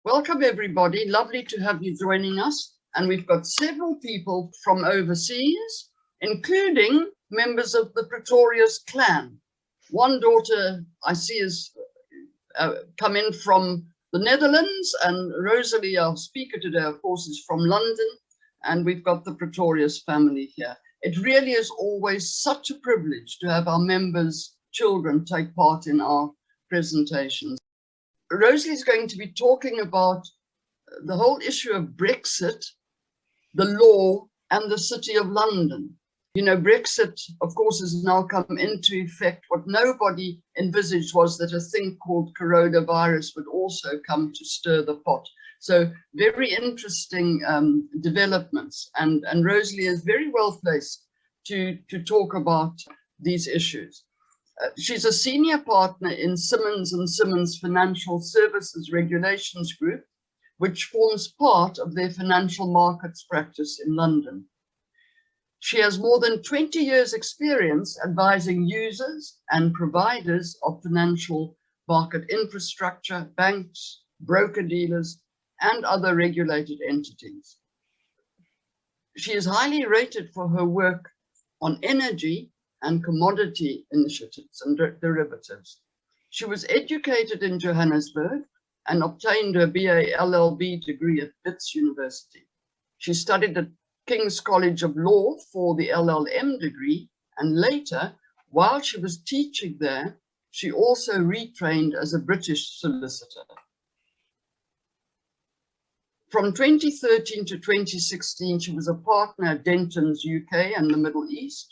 Welcome, everybody. Lovely to have you joining us. And we've got several people from overseas, including members of the Pretorius clan. One daughter I see has come in from the Netherlands, and Rosali, our speaker today, of course, is from London. And we've got the Pretorius family here. It really is always such a privilege to have our members' children take part in our presentations. Rosalie is going to be talking about the whole issue of Brexit, the law, and the City of London. You know, Brexit, of course, has now come into effect. What nobody envisaged was that a thing called coronavirus would also come to stir the pot. So very interesting developments. And Rosalie is very well placed to talk about these issues. She's a senior partner in Simmons & Simmons Financial Services Regulations Group, which forms part of their financial markets practice in London. She has more than 20 years experience advising users and providers of financial market infrastructure, banks, broker-dealers, and other regulated entities. She is highly rated for her work on energy and commodity initiatives and derivatives. She was educated in Johannesburg and obtained her BA LLB degree at Wits University. She studied at King's College of Law for the LLM degree, and later, while she was teaching there, she also retrained as a British solicitor. From 2013 to 2016, she was a partner at Denton's UK and the Middle East,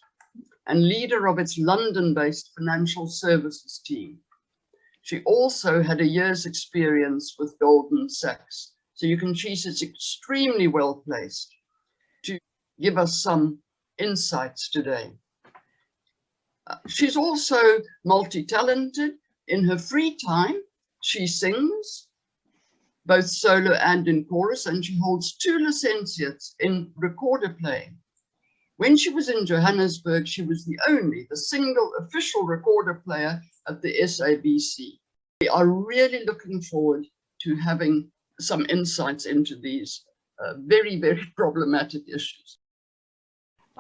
and leader of its London-based financial services team. She also had a year's experience with Goldman Sachs. So you can see she's extremely well placed to give us some insights today. She's also multi-talented. In her free time, she sings, both solo and in chorus, and she holds 2 licenciates in recorder playing. When she was in Johannesburg, she was the single official recorder player at the SABC. We are really looking forward to having some insights into these very, very problematic issues.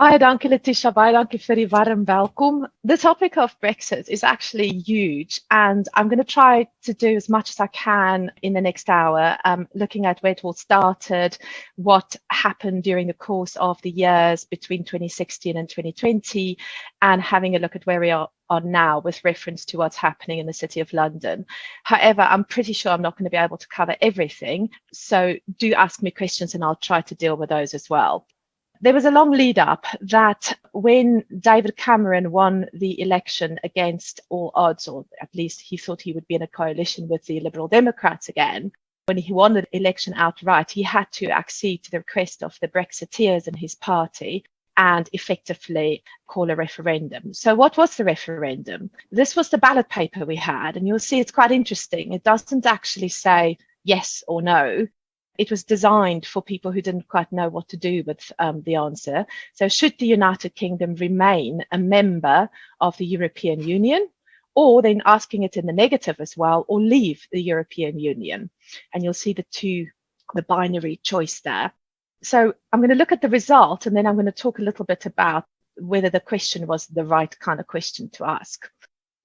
Baie dankie Letitia, baie dankie vir die warm welkom. The topic of Brexit is actually huge, and I'm going to try to do as much as I can in the next hour, looking at where it all started, what happened during the course of the years between 2016 and 2020, and having a look at where we are now with reference to what's happening in the City of London. However, I'm pretty sure I'm not going to be able to cover everything, so do ask me questions and I'll try to deal with those as well. There was a long lead up that when David Cameron won the election against all odds, or at least he thought he would be in a coalition with the Liberal Democrats again, when he won the election outright, he had to accede to the request of the Brexiteers in his party and effectively call a referendum. So what was the referendum? This was the ballot paper we had, and you'll see it's quite interesting. It doesn't actually say yes or no. It was designed for people who didn't quite know what to do with the answer. So should the United Kingdom remain a member of the European Union, or then asking it in the negative as well, or leave the European Union? And you'll see the binary choice there. So I'm going to look at the result, and then I'm going to talk a little bit about whether the question was the right kind of question to ask.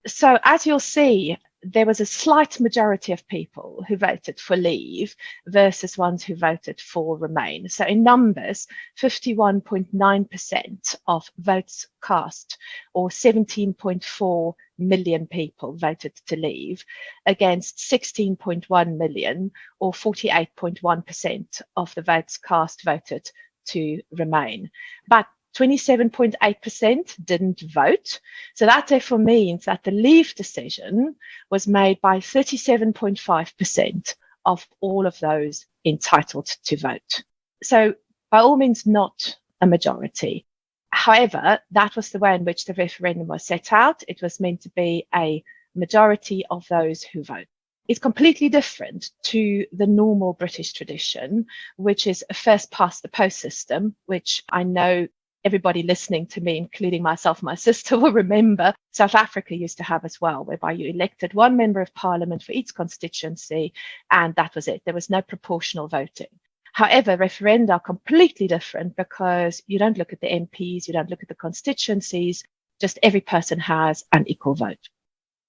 So as you'll see, there was a slight majority of people who voted for leave versus ones who voted for remain. So in numbers, 51.9% of votes cast, or 17.4 million people voted to leave, against 16.1 million, or 48.1% of the votes cast voted to remain. But 27.8% didn't vote. So that therefore means that the leave decision was made by 37.5% of all of those entitled to vote. So by all means, not a majority. However, that was the way in which the referendum was set out. It was meant to be a majority of those who vote. It's completely different to the normal British tradition, which is a first past the post system, which I know everybody listening to me, including myself and my sister, will remember South Africa used to have as well, whereby you elected one member of parliament for each constituency, and that was it. There was no proportional voting. However, referenda are completely different because you don't look at the MPs, you don't look at the constituencies, just every person has an equal vote.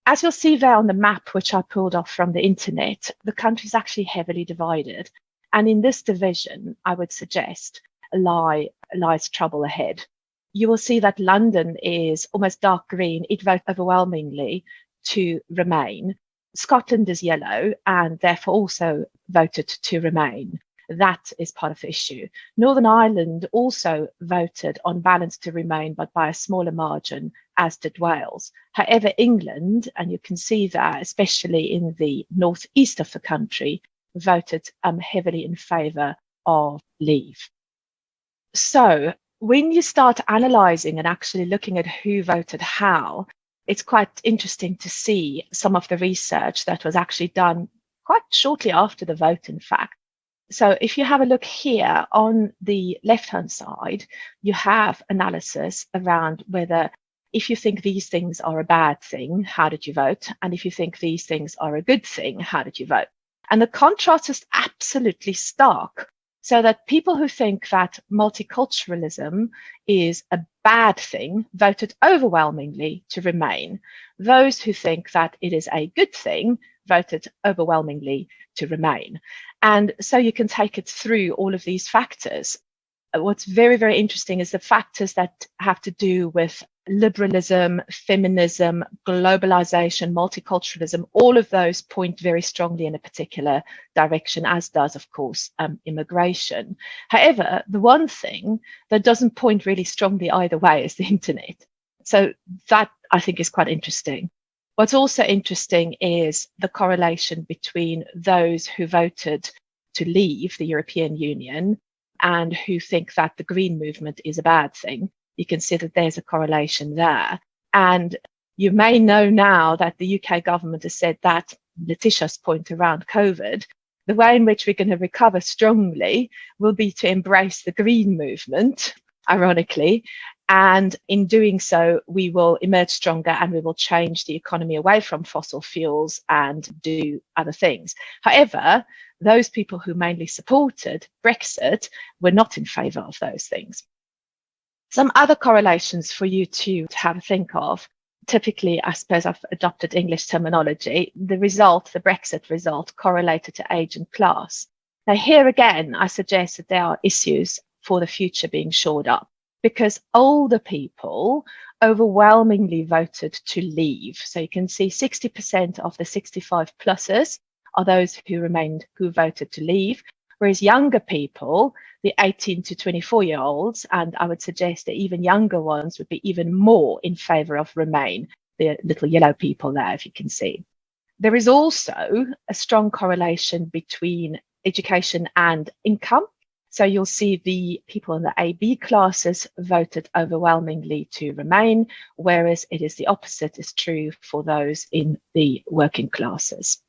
As you'll see there on the map, which I pulled off from the internet, the country is actually heavily divided. And in this division, I would suggest lies trouble ahead. You will see that London is almost dark green. It votes overwhelmingly to remain. Scotland is yellow and therefore also voted to remain. That is part of the issue. Northern Ireland also voted on balance to remain, but by a smaller margin, as did Wales. However, England, and you can see that especially in the northeast of the country, voted heavily in favour of leave. So when you start analysing and actually looking at who voted how, it's quite interesting to see some of the research that was actually done quite shortly after the vote, in fact. So if you have a look here on the left-hand side, you have analysis around whether if you think these things are a bad thing, how did you vote? And if you think these things are a good thing, how did you vote? And the contrast is absolutely stark. So that people who think that multiculturalism is a bad thing voted overwhelmingly to remain. Those who think that it is a good thing voted overwhelmingly to remain. And so you can take it through all of these factors. What's very, very interesting is the factors that have to do with liberalism, feminism, globalization, multiculturalism. All of those point very strongly in a particular direction, as does, of course, immigration. However, the one thing that doesn't point really strongly either way is the internet. So that, I think, is quite interesting. What's also interesting is the correlation between those who voted to leave the European Union and who think that the Green movement is a bad thing. You can see that there's a correlation there. And you may know now that the UK government has said that, Letitia's point around COVID, the way in which we're going to recover strongly will be to embrace the Green movement, ironically. And in doing so, we will emerge stronger and we will change the economy away from fossil fuels and do other things. However, those people who mainly supported Brexit were not in favour of those things. Some other correlations for you to have a think of. Typically, I suppose I've adopted English terminology. The Brexit result, correlated to age and class. Now, here again, I suggest that there are issues for the future being shored up, because older people overwhelmingly voted to leave. So you can see 60% of the 65 pluses are those who voted to leave, whereas younger people, the 18 to 24-year-olds, and I would suggest that even younger ones would be even more in favour of remain, the little yellow people there, if you can see. There is also a strong correlation between education and income. So you'll see the people in the AB classes voted overwhelmingly to remain, whereas it is the opposite is true for those in the working classes.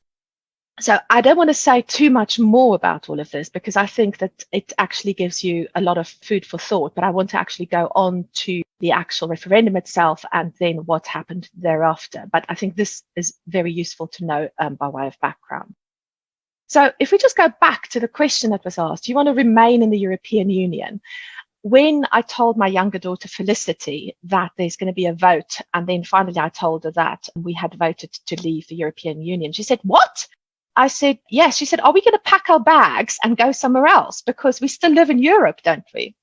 So I don't want to say too much more about all of this because I think that it actually gives you a lot of food for thought, but I want to actually go on to the actual referendum itself and then what happened thereafter. But I think this is very useful to know by way of background. So if we just go back to the question that was asked, do you want to remain in the European Union? When I told my younger daughter, Felicity, that there's going to be a vote, and then finally I told her that we had voted to leave the European Union, she said, "What?" I said, "Yes." She said, "Are we going to pack our bags and go somewhere else? Because we still live in Europe, don't we?"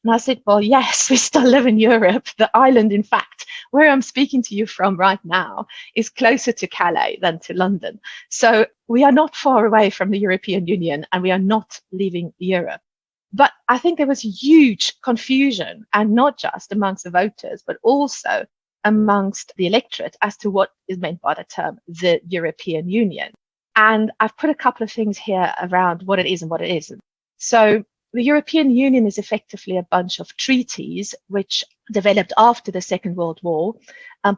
And I said, "Well, yes, we still live in Europe. The island, in fact, where I'm speaking to you from right now, is closer to Calais than to London. So we are not far away from the European Union and we are not leaving Europe." But I think there was huge confusion, and not just amongst the voters, but also amongst the electorate as to what is meant by the term the European Union. And I've put a couple of things here around what it is and what it isn't. So the European Union is effectively a bunch of treaties which developed after the Second World War,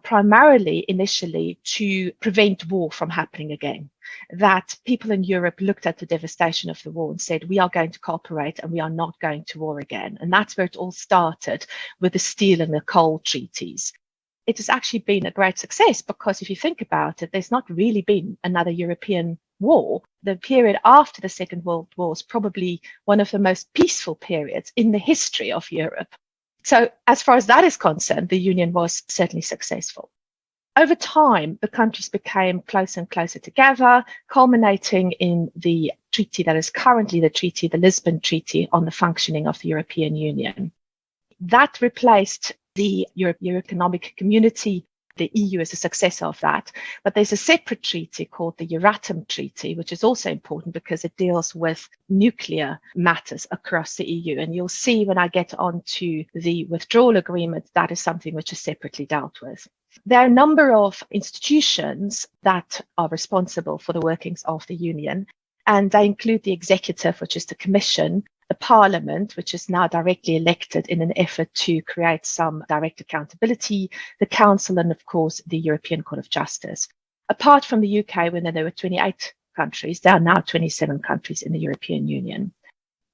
primarily initially to prevent war from happening again. that people in Europe looked at the devastation of the war and said, we are going to cooperate and we are not going to war again. And that's where it all started with the steel and the coal treaties. It has actually been a great success because if you think about it, there's not really been another European war. The period after the Second World War is probably one of the most peaceful periods in the history of Europe. So as far as that is concerned, the Union was certainly successful. Over time, the countries became closer and closer together, culminating in the treaty that is currently the Lisbon Treaty on the functioning of the European Union. That replaced the European Economic Community. The EU is a successor of that. But there's a separate treaty called the Euratom Treaty, which is also important because it deals with nuclear matters across the EU. And you'll see when I get onto the withdrawal agreement, that is something which is separately dealt with. There are a number of institutions that are responsible for the workings of the Union, and they include the executive, which is the Commission, the Parliament, which is now directly elected in an effort to create some direct accountability, the Council, and of course, the European Court of Justice. Apart from the UK, when there were 28 countries, there are now 27 countries in the European Union.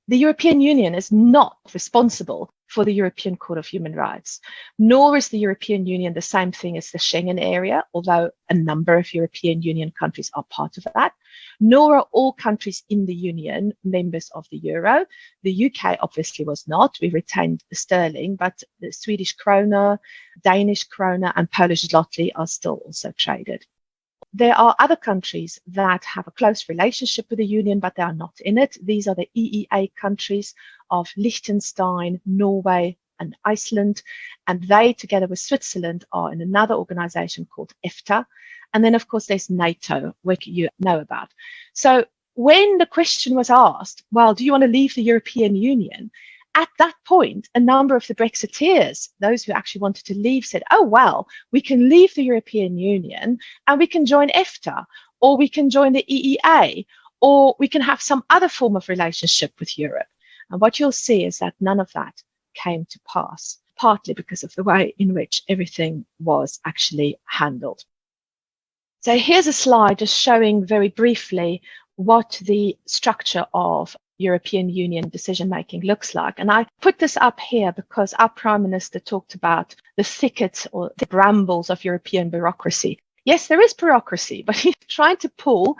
The European Union is not responsible for the European Court of Human Rights, nor is the European Union the same thing as the Schengen area, although a number of European Union countries are part of that, nor are all countries in the Union members of the euro. The UK obviously was not. We retained the sterling, but the Swedish krona, Danish krona, and Polish zloty are still also traded. There are other countries that have a close relationship with the Union, but they are not in it. These are the EEA countries of Liechtenstein, Norway, and Iceland. And they, together with Switzerland, are in another organization called EFTA. And then, of course, there's NATO, which you know about. So when the question was asked, well, do you want to leave the European Union? At that point, a number of the Brexiteers, those who actually wanted to leave, said, oh, well, we can leave the European Union and we can join EFTA, or we can join the EEA, or we can have some other form of relationship with Europe. And what you'll see is that none of that came to pass, partly because of the way in which everything was actually handled. So here's a slide just showing very briefly what the structure of European Union decision-making looks like. And I put this up here because our Prime Minister talked about the thicket or the brambles of European bureaucracy. Yes, there is bureaucracy, but he's trying to pull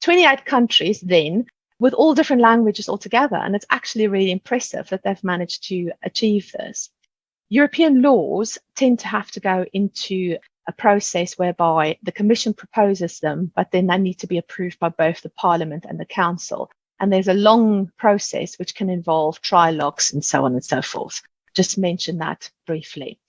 28 countries then with all different languages all together. And it's actually really impressive that they've managed to achieve this. European laws tend to have to go into a process whereby the Commission proposes them, but then they need to be approved by both the Parliament and the Council. And there's a long process which can involve trilogues and so on and so forth. Just mention that briefly.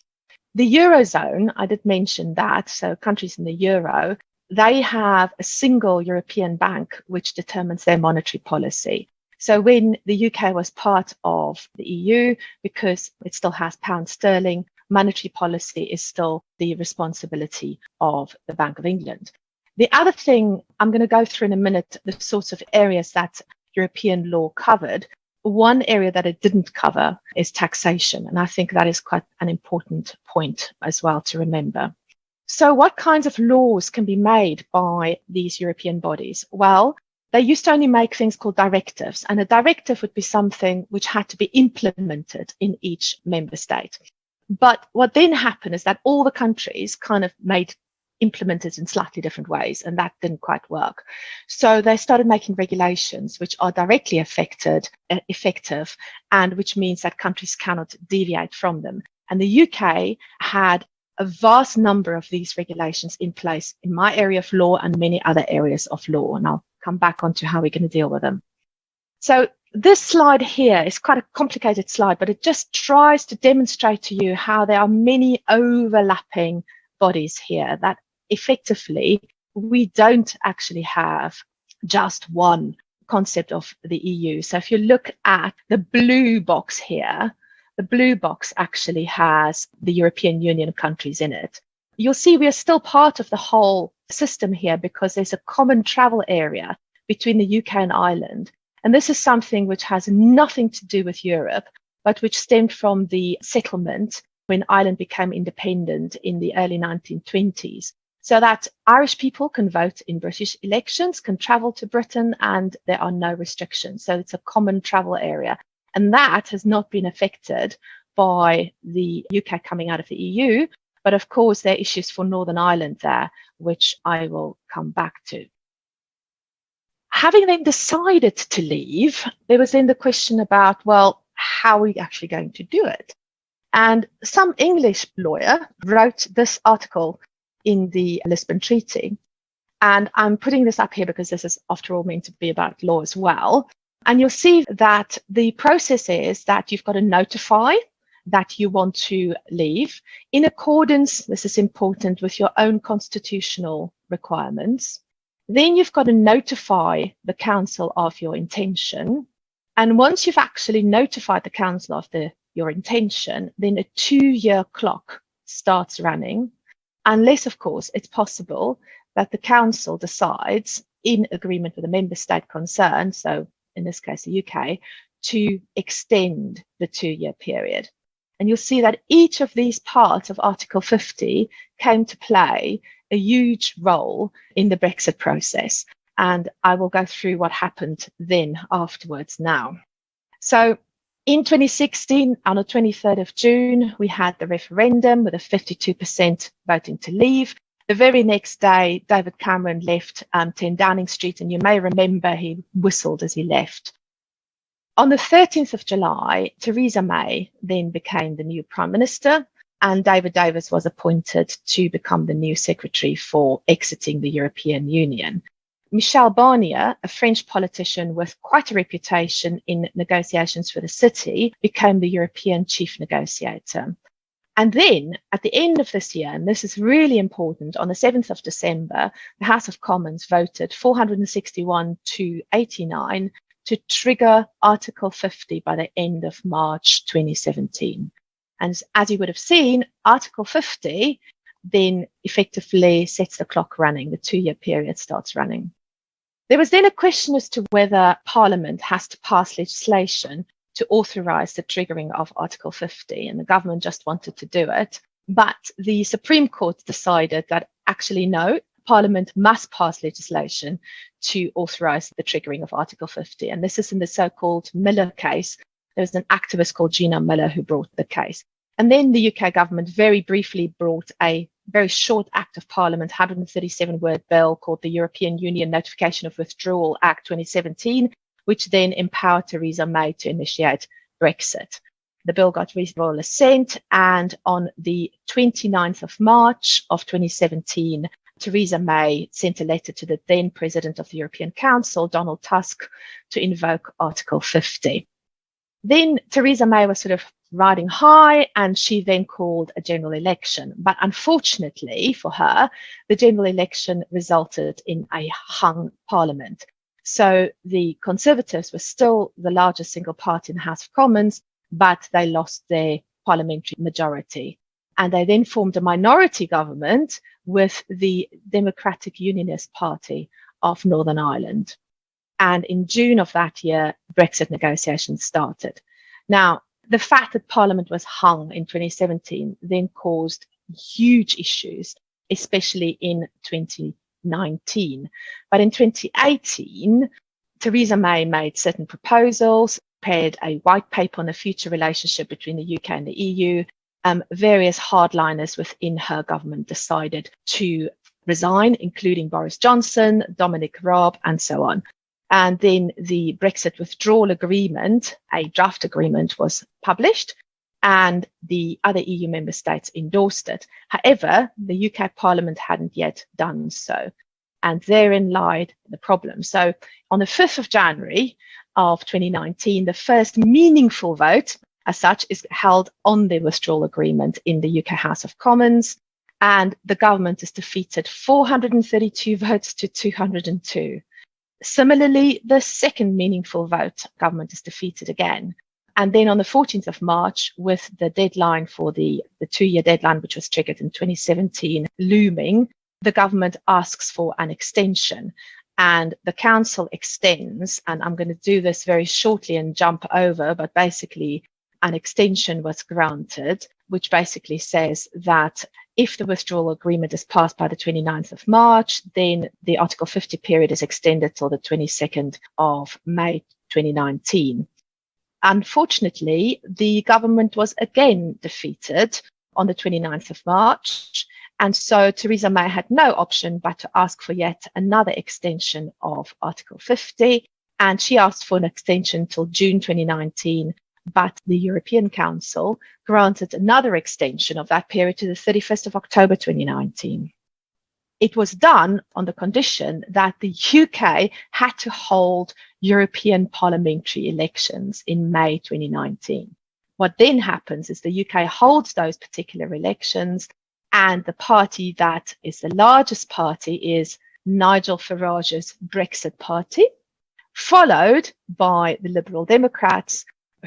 The Eurozone, I did mention that. So countries in the Euro, they have a single European bank which determines their monetary policy. So when the UK was part of the EU, because it still has pound sterling, monetary policy is still the responsibility of the Bank of England. The other thing I'm going to go through in a minute, the sorts of areas that European law covered. One area that it didn't cover is taxation. And I think that is quite an important point as well to remember. So what kinds of laws can be made by these European bodies? Well, they used to only make things called directives. And a directive would be something which had to be implemented in each member state. But what then happened is that all the countries kind of implemented in slightly different ways, and that didn't quite work. So they started making regulations which are directly effective, and which means that countries cannot deviate from them. And the UK had a vast number of these regulations in place in my area of law and many other areas of law, and I'll come back onto how we're going to deal with them. So this slide here is quite a complicated slide, but it just tries to demonstrate to you how there are many overlapping bodies here that effectively we don't actually have just one concept of the EU. So if you look at the blue box here, the blue box actually has the European Union countries in it. You'll see we are still part of the whole system here because there's a common travel area between the UK and Ireland. And this is something which has nothing to do with Europe, but which stemmed from the settlement when Ireland became independent in the early 1920s. so that Irish people can vote in British elections, can travel to Britain, and there are no restrictions. So it's a common travel area. And that has not been affected by the UK coming out of the EU. But of course, there are issues for Northern Ireland there, which I will come back to. Having then decided to leave, there was then the question about, well, how are we actually going to do it? And some English lawyer wrote this article in the Lisbon Treaty. And I'm putting this up here because this is, after all, meant to be about law as well. And you'll see that the process is that you've got to notify that you want to leave in accordance, this is important, with your own constitutional requirements. Then you've got to notify the council of your intention. And once you've actually notified the council of your intention, then a 2-year clock starts running, unless, of course, it's possible that the council decides, in agreement with the member state concerned, so in this case the UK, to extend the 2-year period. And you'll see that each of these parts of Article 50 came to play a huge role in the Brexit process. And I will go through what happened then afterwards now. So in 2016, on the 23rd of June, we had the referendum with a 52% voting to leave. The very next day, David Cameron left 10 Downing Street, and you may remember he whistled as he left. On the 13th of July, Theresa May then became the new Prime Minister, and David Davis was appointed to become the new Secretary for exiting the European Union. Michel Barnier, a French politician with quite a reputation in negotiations for the city, became the European chief negotiator. And then at the end of this year, and this is really important, on the 7th of December, the House of Commons voted 461 to 89 to trigger Article 50 by the end of March 2017. And as you would have seen, Article 50 then effectively sets the clock running, the 2-year period starts running. There was then a question as to whether Parliament has to pass legislation to authorise the triggering of Article 50, and the government just wanted to do it. But the Supreme Court decided that actually no, Parliament must pass legislation to authorise the triggering of Article 50. And this is in the so-called Miller case. There was an activist called Gina Miller who brought the case. And then the UK government very briefly brought a very short Act of Parliament, 137-word bill called the European Union Notification of Withdrawal Act 2017, which then empowered Theresa May to initiate Brexit. The bill got reasonable assent, and on the 29th of March of 2017, Theresa May sent a letter to the then President of the European Council, Donald Tusk, to invoke Article 50. Then Theresa May was sort of riding high, and she then called a general election. But unfortunately for her, the general election resulted in a hung parliament. So the Conservatives were still the largest single party in the House of Commons, but they lost their parliamentary majority. And they then formed a minority government with the Democratic Unionist Party of Northern Ireland. And in June of that year, Brexit negotiations started. Now, the fact that Parliament was hung in 2017 then caused huge issues, especially in 2019. But in 2018, Theresa May made certain proposals, prepared a white paper on the future relationship between the UK and the EU. Various hardliners within her government decided to resign, including Boris Johnson, Dominic Raab, and so on. And then the Brexit Withdrawal Agreement, a draft agreement, was published, and the other EU member states endorsed it. However, the UK Parliament hadn't yet done so, and therein lied the problem. So on the 5th of January of 2019, the first meaningful vote as such is held on the withdrawal agreement in the UK House of Commons, and the government is defeated 432 votes to 202. Similarly, the second meaningful vote, government is defeated again. And then on the 14th of March, with the deadline for the 2-year deadline, which was triggered in 2017, looming, the government asks for an extension. And the council extends, and I'm going to do this very shortly and jump over, but basically an extension was granted, which basically says that if the withdrawal agreement is passed by the 29th of March, then the Article 50 period is extended till the 22nd of May 2019. Unfortunately, the government was again defeated on the 29th of March. And so Theresa May had no option but to ask for yet another extension of Article 50. And she asked for an extension till June 2019. But the European Council granted another extension of that period to the 31st of October 2019. It was done on the condition that the UK had to hold European parliamentary elections in May 2019. What then happens is the UK holds those particular elections, and the party that is the largest party is Nigel Farage's Brexit Party, followed by the Liberal Democrats,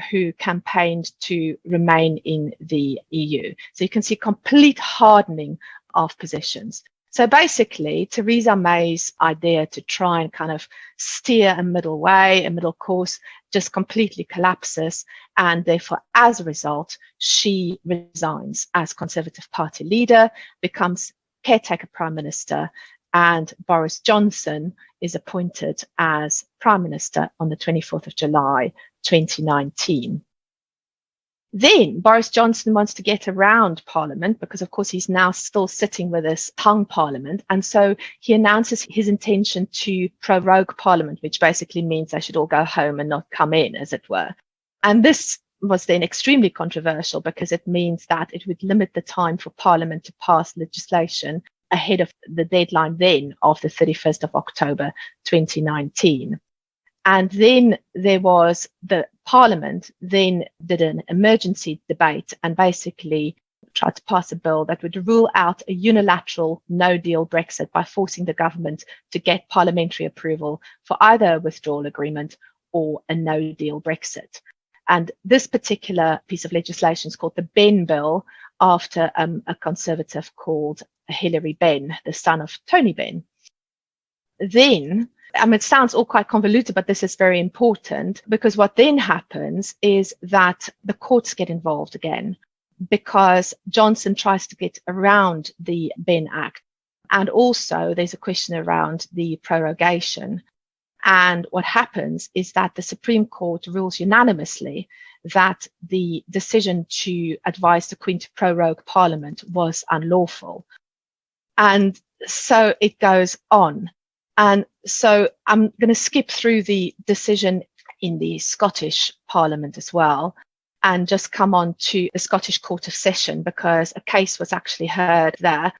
who campaigned to remain in the EU. So you can see complete hardening of positions. So basically, Theresa May's idea to try and kind of steer a middle way, a middle course, just completely collapses. And therefore, as a result, she resigns as Conservative Party leader, becomes caretaker Prime Minister, and Boris Johnson is appointed as Prime Minister on the 24th of July, 2019. Then Boris Johnson wants to get around Parliament because, of course, he's now still sitting with this hung Parliament. And so he announces his intention to prorogue Parliament, which basically means they should all go home and not come in, as it were. And this was then extremely controversial because it means that it would limit the time for Parliament to pass legislation ahead of the deadline then of the 31st of October 2019. And then there was the Parliament then did an emergency debate and basically tried to pass a bill that would rule out a unilateral no-deal Brexit by forcing the government to get parliamentary approval for either a withdrawal agreement or a no-deal Brexit. And this particular piece of legislation is called the Benn Bill, after a Conservative called Hilary Benn, the son of Tony Benn. Then, it sounds all quite convoluted, but this is very important because what then happens is that the courts get involved again because Johnson tries to get around the Benn Act. And also there's a question around the prorogation. And what happens is that the Supreme Court rules unanimously that the decision to advise the Queen to prorogue Parliament was unlawful. And so it goes on. And so I'm going to skip through the decision in the Scottish Parliament as well and just come on to the Scottish Court of Session because a case was actually heard there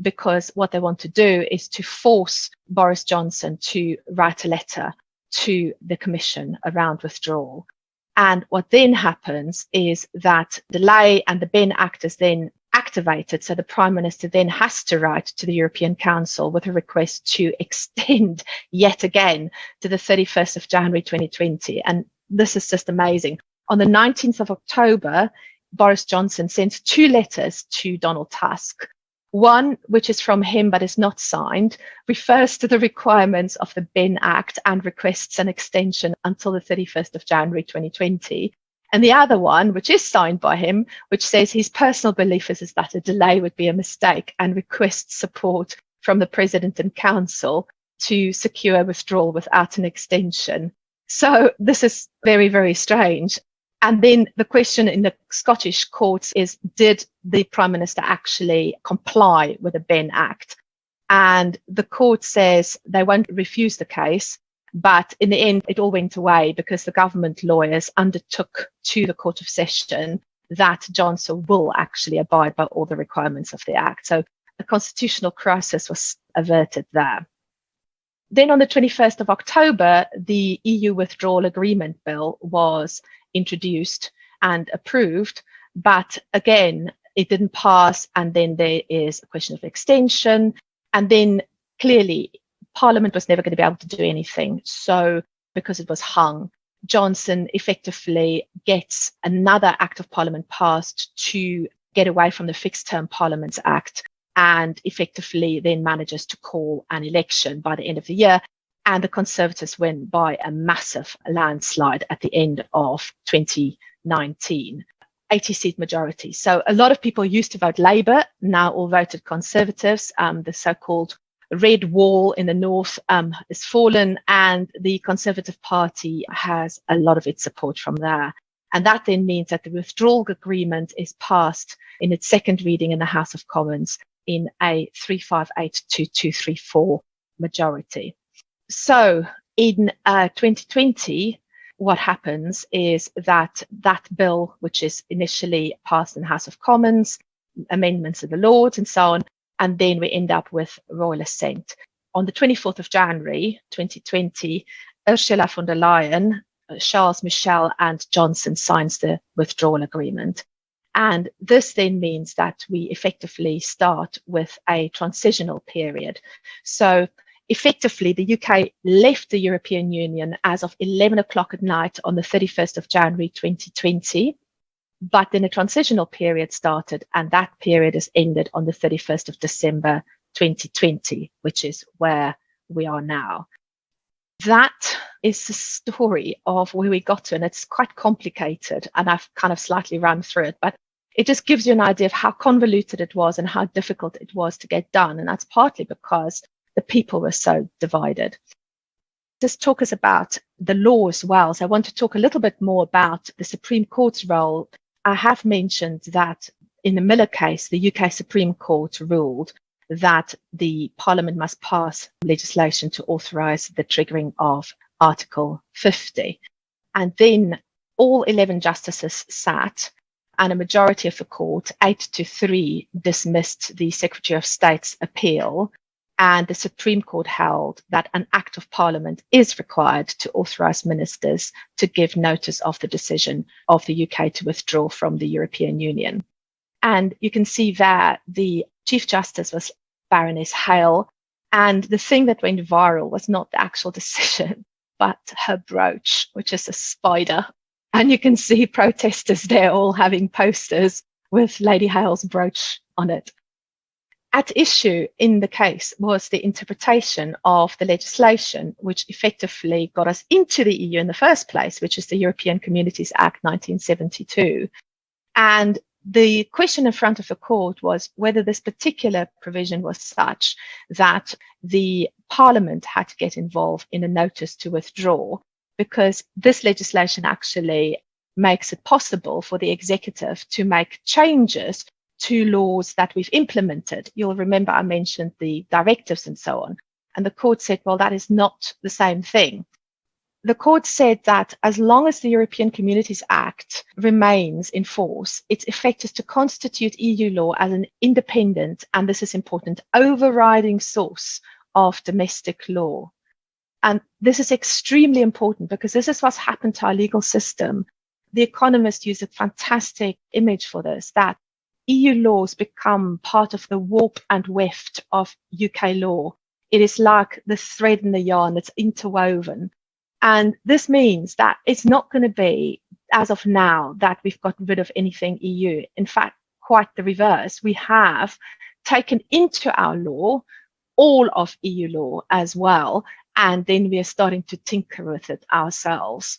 because what they want to do is to force Boris Johnson to write a letter to the Commission around withdrawal. And what then happens is that delay and the Benn Act is then activated. So the Prime Minister then has to write to the European Council with a request to extend yet again to the 31st of January 2020. And this is just amazing. On the 19th of October, Boris Johnson sends 2 letters to Donald Tusk. One, which is from him but is not signed, refers to the requirements of the Benn Act and requests an extension until the 31st of January 2020. And the other one, which is signed by him, which says his personal belief is that a delay would be a mistake and requests support from the President and Council to secure withdrawal without an extension. So this is very, very strange. And then the question in the Scottish courts is, did the Prime Minister actually comply with the Benn Act? And the court says they won't refuse the case. But in the end, it all went away because the government lawyers undertook to the Court of Session that Johnson will actually abide by all the requirements of the Act. So a constitutional crisis was averted there. Then on the 21st of October, the EU Withdrawal Agreement bill was introduced and approved. But again, it didn't pass. And then there is a question of extension. And then clearly, Parliament was never going to be able to do anything. So because it was hung, Johnson effectively gets another Act of Parliament passed to get away from the Fixed Term Parliaments Act and effectively then manages to call an election by the end of the year. And the Conservatives win by a massive landslide at the end of 2020. 2019. 80-seat majority. So a lot of people used to vote Labour, now all voted Conservatives. The so-called red wall in the north has fallen, and the Conservative Party has a lot of its support from there. And that then means that the withdrawal agreement is passed in its second reading in the House of Commons in a 358 to 234 majority. So in 2020, what happens is that that bill, which is initially passed in the House of Commons, amendments of the Lords and so on, and then we end up with royal assent. On the 24th of January, 2020, Ursula von der Leyen, Charles Michel and Johnson signs the withdrawal agreement. And this then means that we effectively start with a transitional period. So effectively, the UK left the European Union as of 11 o'clock at night on the 31st of January 2020, but then a transitional period started, and that period is ended on the 31st of December 2020, which is where we are now. That is the story of where we got to, and it's quite complicated, and I've kind of slightly run through it, but it just gives you an idea of how convoluted it was and how difficult it was to get done, and that's partly because the people were so divided. Just talk us about the law as well. So I want to talk a little bit more about the Supreme Court's role. I have mentioned that in the Miller case, the UK Supreme Court ruled that the Parliament must pass legislation to authorise the triggering of Article 50. And then all 11 justices sat, and a majority of the court, 8-3, dismissed the Secretary of State's appeal. And the Supreme Court held that an Act of Parliament is required to authorise ministers to give notice of the decision of the UK to withdraw from the European Union. And you can see there the Chief Justice was Baroness Hale. And the thing that went viral was not the actual decision, but her brooch, which is a spider. And you can see protesters there all having posters with Lady Hale's brooch on it. At issue in the case was the interpretation of the legislation, which effectively got us into the EU in the first place, which is the European Communities Act 1972. And the question in front of the court was whether this particular provision was such that the Parliament had to get involved in a notice to withdraw, because this legislation actually makes it possible for the executive to make changes to laws that we've implemented. You'll remember I mentioned the directives and so on. And the court said, well, that is not the same thing. The court said that as long as the European Communities Act remains in force, its effect is to constitute EU law as an independent, and this is important, overriding source of domestic law. And this is extremely important because this is what's happened to our legal system. The Economist used a fantastic image for this, that EU laws become part of the warp and weft of UK law. It is like the thread in the yarn that's interwoven. And this means that it's not going to be, as of now, that we've got rid of anything EU. In fact, quite the reverse. We have taken into our law all of EU law as well, and then we are starting to tinker with it ourselves.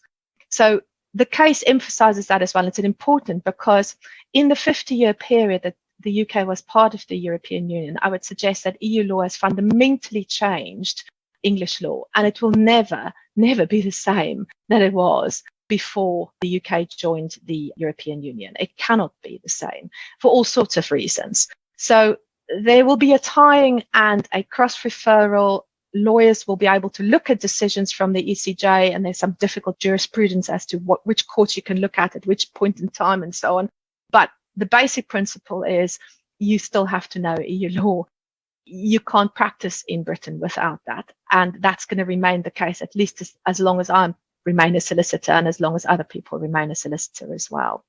So the case emphasizes that as well. It's important because in the 50-year period that the UK was part of the European Union, I would suggest that EU law has fundamentally changed English law, and it will never be the same that it was before the UK joined the European Union. It cannot be the same for all sorts of reasons. So there will be a tying and a cross-referral. Lawyers will be able to look at decisions from the ECJ, and there's some difficult jurisprudence as to which courts you can look at which point in time and so on. But the basic principle is you still have to know EU law. You can't practice in Britain without that. And that's going to remain the case at least as long as I remain a solicitor and as long as other people remain a solicitor as well.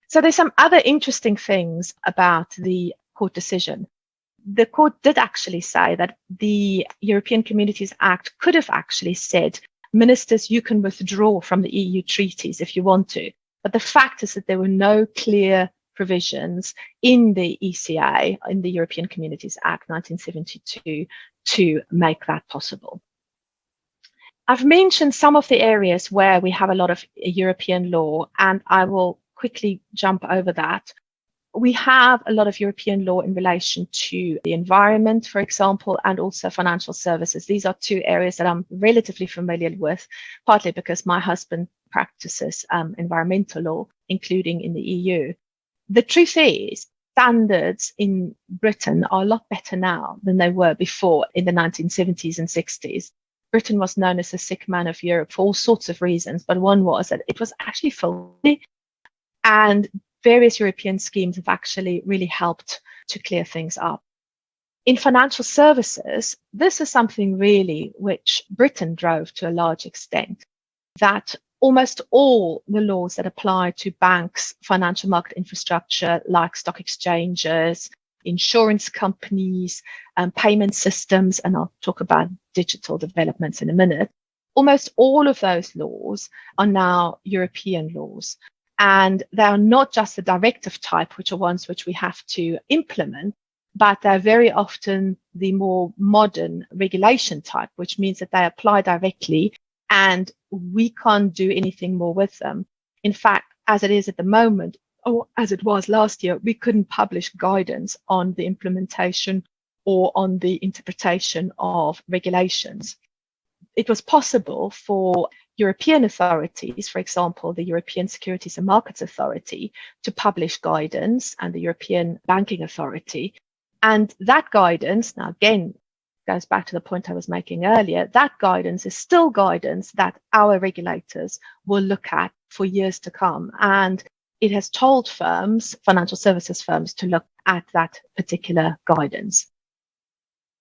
So there's some other interesting things about the court decision. The court did actually say that the European Communities Act could have actually said, ministers, you can withdraw from the EU treaties if you want to. But the fact is that there were no clear provisions in the ECA, in the European Communities Act 1972, to make that possible. I've mentioned some of the areas where we have a lot of European law, and I will quickly jump over that. We have a lot of European law in relation to the environment, for example, and also financial services. These are two areas that I'm relatively familiar with, partly because my husband practices environmental law, including in the EU. The truth is, standards in Britain are a lot better now than they were before in the 1970s and 60s. Britain was known as the sick man of Europe for all sorts of reasons, but one was that it was actually filthy, and various European schemes have actually really helped to clear things up. In financial services, this is something really which Britain drove to a large extent, that almost all the laws that apply to banks, financial market infrastructure like stock exchanges, insurance companies, payment systems, and I'll talk about digital developments in a minute. Almost all of those laws are now European laws. And they are not just the directive type, which are ones which we have to implement, but they're very often the more modern regulation type, which means that they apply directly and we can't do anything more with them. In fact, as it is at the moment, or as it was last year, we couldn't publish guidance on the implementation or on the interpretation of regulations. It was possible for European authorities, for example, the European Securities and Markets Authority, to publish guidance, and the European Banking Authority. And that guidance, now again, goes back to the point I was making earlier, that guidance is still guidance that our regulators will look at for years to come. And it has told firms, financial services firms, to look at that particular guidance.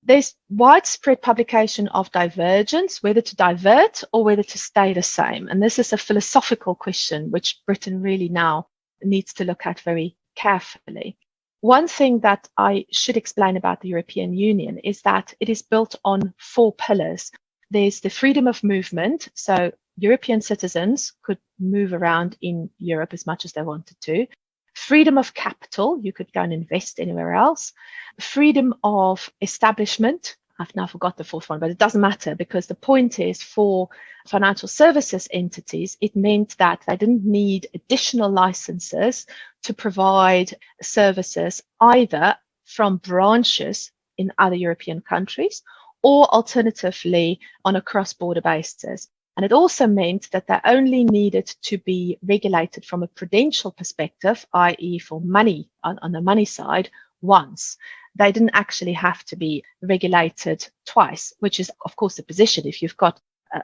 There's widespread publication of divergence, whether to divert or whether to stay the same. And this is a philosophical question which Britain really now needs to look at very carefully. One thing that I should explain about the European Union is that it is built on 4 pillars. There's the freedom of movement. So European citizens could move around in Europe as much as they wanted to. Freedom of capital, you could go and invest anywhere else. Freedom of establishment, I've now forgot the 4th one, but it doesn't matter, because the point is, for financial services entities, it meant that they didn't need additional licenses to provide services either from branches in other European countries or alternatively on a cross-border basis. And it also meant that they only needed to be regulated from a prudential perspective, i.e. for money, on the money side, once. They didn't actually have to be regulated twice, which is, of course, the position. If you've got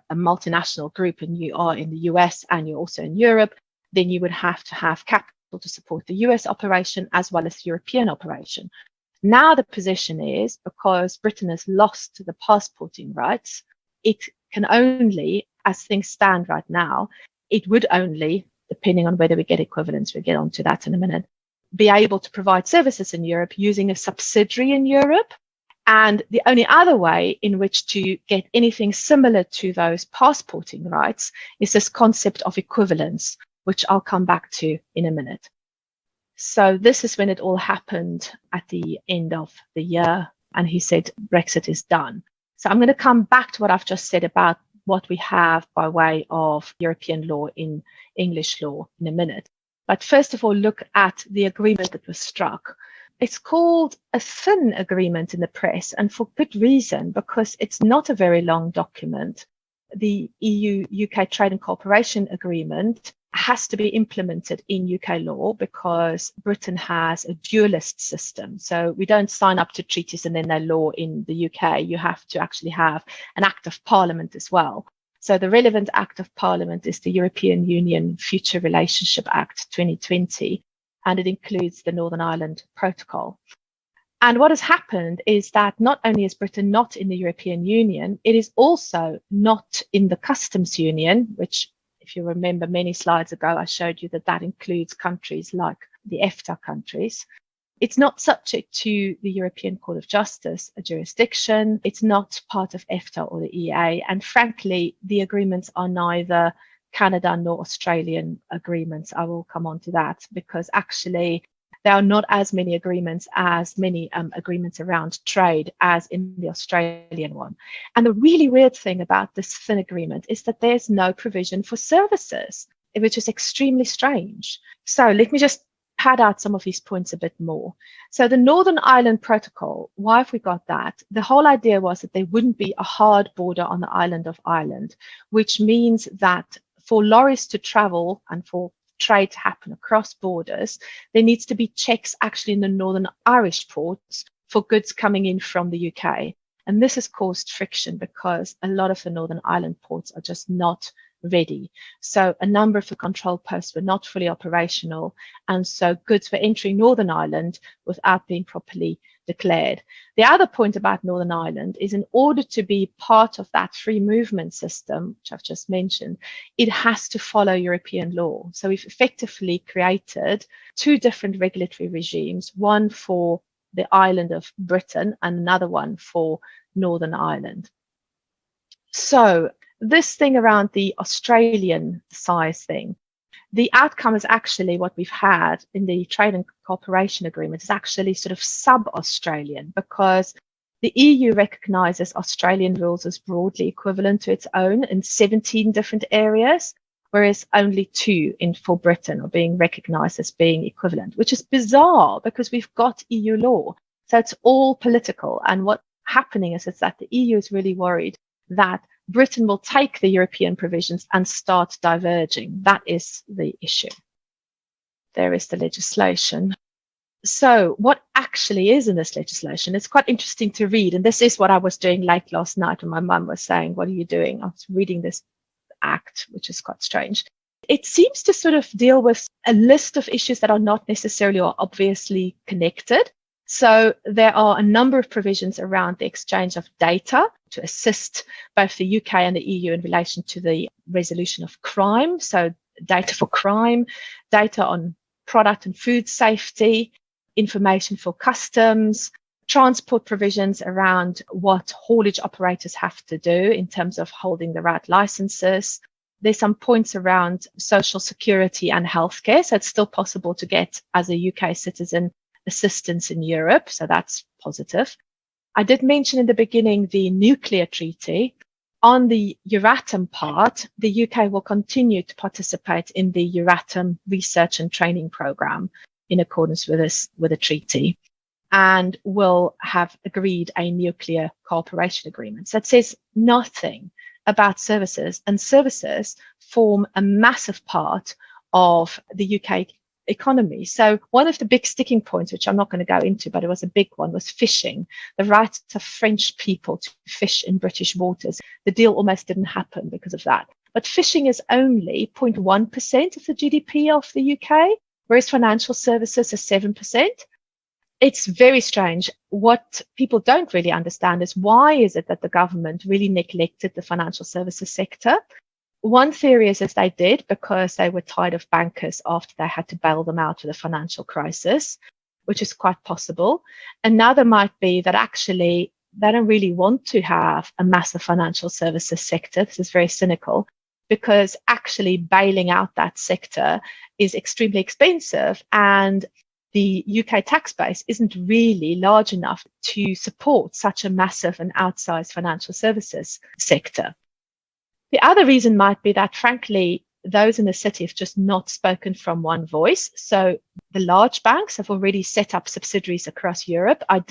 a multinational group and you are in the US and you're also in Europe, then you would have to have capital to support the US operation as well as the European operation. Now the position is, because Britain has lost the passporting rights, it can only, as things stand right now, it would only, depending on whether we get equivalence, we'll get onto that in a minute, be able to provide services in Europe using a subsidiary in Europe. And the only other way in which to get anything similar to those passporting rights is this concept of equivalence, which I'll come back to in a minute. So this is when it all happened at the end of the year. And he said, Brexit is done. So I'm going to come back to what I've just said about what we have by way of European law in English law in a minute. But first of all, look at the agreement that was struck. It's called a thin agreement in the press, and for good reason, because it's not a very long document. The EU-UK Trade and Cooperation Agreement has to be implemented in UK law because Britain has a dualist system. So we don't sign up to treaties and then they're law in the UK. You have to actually have an Act of Parliament as well. So the relevant Act of Parliament is the European Union Future Relationship Act 2020, and it includes the Northern Ireland Protocol. And what has happened is that not only is Britain not in the European Union, it is also not in the customs union, which, if you remember many slides ago, I showed you that that includes countries like the EFTA countries. It's not subject to the European Court of Justice jurisdiction. It's not part of EFTA or the EA. And frankly, the agreements are neither Canada nor Australian agreements. I will come on to that because actually There are not as many agreements agreements around trade as in the Australian one. And the really weird thing about this thin agreement is that there's no provision for services, which is extremely strange. So let me just pad out some of these points a bit more. So the Northern Ireland Protocol, why have we got that? The whole idea was that there wouldn't be a hard border on the island of Ireland, which means that for lorries to travel and for trade to happen across borders, there needs to be checks actually in the Northern Irish ports for goods coming in from the UK. And this has caused friction because a lot of the Northern Ireland ports are just not ready. So a number of the control posts were not fully operational. And so goods were entering Northern Ireland without being properly declared. The other point about Northern Ireland is in order to be part of that free movement system, which I've just mentioned, it has to follow European law. So we've effectively created two different regulatory regimes, one for the island of Britain and another one for Northern Ireland. So this thing around the Australian size thing, the outcome is actually what we've had in the trade and cooperation agreement is actually sort of sub-Australian, because the EU recognizes Australian rules as broadly equivalent to its own in 17 different areas, whereas only 2 for Britain are being recognized as being equivalent, which is bizarre because we've got EU law. So it's all political. And what's happening is that the EU is really worried that Britain will take the European provisions and start diverging. That is the issue. There is the legislation. So what actually is in this legislation? It's quite interesting to read. And this is what I was doing late last night when my mum was saying, what are you doing? I was reading this act, which is quite strange. It seems to sort of deal with a list of issues that are not necessarily or obviously connected. So there are a number of provisions around the exchange of data to assist both the UK and the EU in relation to the resolution of crime. So data for crime, data on product and food safety, information for customs, transport provisions around what haulage operators have to do in terms of holding the right licenses. There's some points around social security and healthcare. So it's still possible to get, as a UK citizen, assistance in Europe. So that's positive. I did mention in the beginning the nuclear treaty. On the Euratom part, the UK will continue to participate in the Euratom research and training program in accordance with the treaty, and will have agreed a nuclear cooperation agreement. So it says nothing about services, and services form a massive part of the UK economy. So one of the big sticking points, which I'm not going to go into, but it was a big one, was fishing, the rights of French people to fish in British waters. The deal almost didn't happen because of that. But fishing is only 0.1% of the GDP of the UK, whereas financial services is 7%. It's very strange. What people don't really understand is why is it that the government really neglected the financial services sector? One theory is they did because they were tired of bankers after they had to bail them out of the financial crisis, which is quite possible. Another might be that actually they don't really want to have a massive financial services sector. This is very cynical, because actually bailing out that sector is extremely expensive, and the UK tax base isn't really large enough to support such a massive and outsized financial services sector. The other reason might be that, frankly, those in the city have just not spoken from one voice. So the large banks have already set up subsidiaries across Europe. I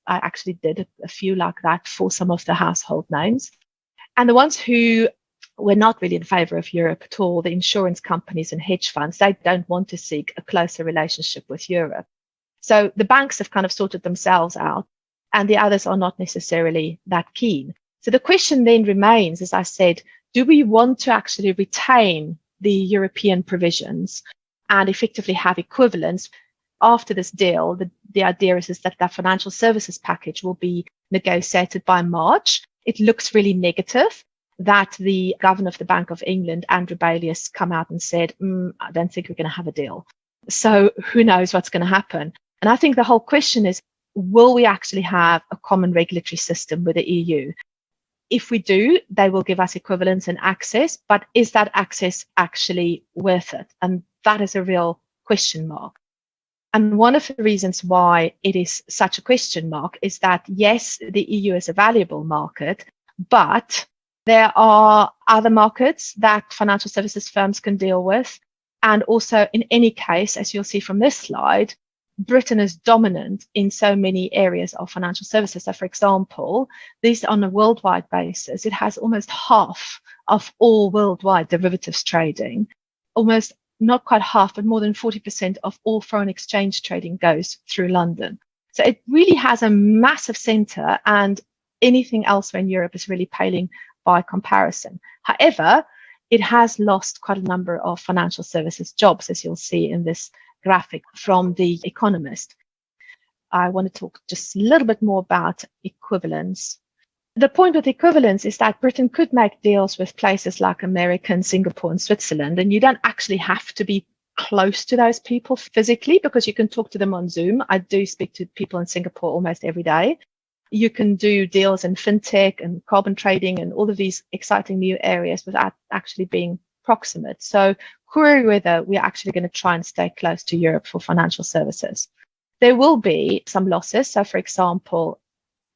actually did a few like that for some of the household names. And the ones who were not really in favor of Europe at all, the insurance companies and hedge funds, they don't want to seek a closer relationship with Europe. So the banks have kind of sorted themselves out, and the others are not necessarily that keen. So the question then remains, as I said, do we want to actually retain the European provisions and effectively have equivalence? After this deal, the idea is that that financial services package will be negotiated by March. It looks really negative that the governor of the Bank of England, Andrew Bailey, has come out and said, I don't think we're going to have a deal. So who knows what's going to happen? And I think the whole question is, will we actually have a common regulatory system with the EU? If we do, they will give us equivalence and access, but is that access actually worth it? And that is a real question mark. And one of the reasons why it is such a question mark is that, yes, the EU is a valuable market, but there are other markets that financial services firms can deal with. And also, in any case, as you'll see from this slide, Britain is dominant in so many areas of financial services. So, for example, this on a worldwide basis, it has almost half of all worldwide derivatives trading. Almost not quite half, but more than 40% of all foreign exchange trading goes through London. So it really has a massive center, and anything elsewhere in Europe is really paling by comparison. However, it has lost quite a number of financial services jobs, as you'll see in this graphic from The Economist. I want to talk just a little bit more about equivalence. The point with equivalence is that Britain could make deals with places like America and Singapore and Switzerland, and you don't actually have to be close to those people physically because you can talk to them on Zoom. I do speak to people in Singapore almost every day. You can do deals in fintech and carbon trading and all of these exciting new areas without actually being proximate. So query whether we're actually going to try and stay close to Europe for financial services. There will be some losses. So, for example,